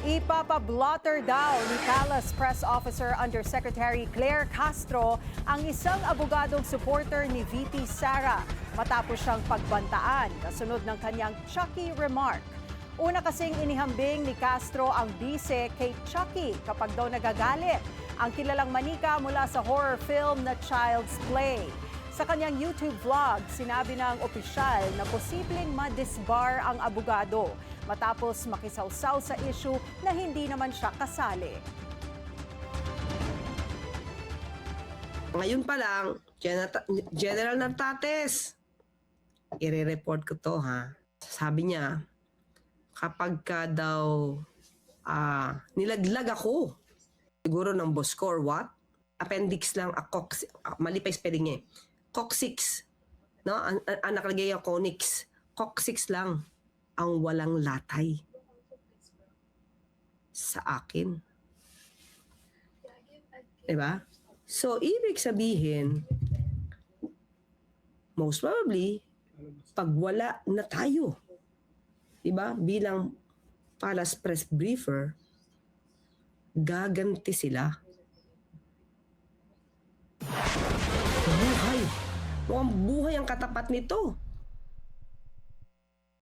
Ipapablotter daw ni Palace Press Officer Undersecretary Claire Castro ang isang abogadong supporter ni VP Sara matapos siyang pagbantaan kasunod ng kanyang Chucky remark. Una kasing inihambing ni Castro ang bise kay Chucky kapag daw nagagalit, ang kilalang manika mula sa horror film na Child's Play. Sa kanyang YouTube vlog, sinabi ng opisyal na posibleng ma-disbar ang abogado matapos makisawsaw sa issue na hindi naman siya kasali. Ngayon pa lang, General Nartates, i-report ko to ha. Sabi niya, kapag ka daw nilaglag ako, siguro ng boss ko or what, appendix lang, mali pa yung spelling niya eh. Coccyx, no? Ang nakalagay yung conyx. Coccyx lang ang walang latay sa akin. Diba? So, ibig sabihin, most probably, pag wala na tayo, diba? Bilang Palace Press Briefer, gaganti sila. Buhay. Mukhang buhay ang katapat nito.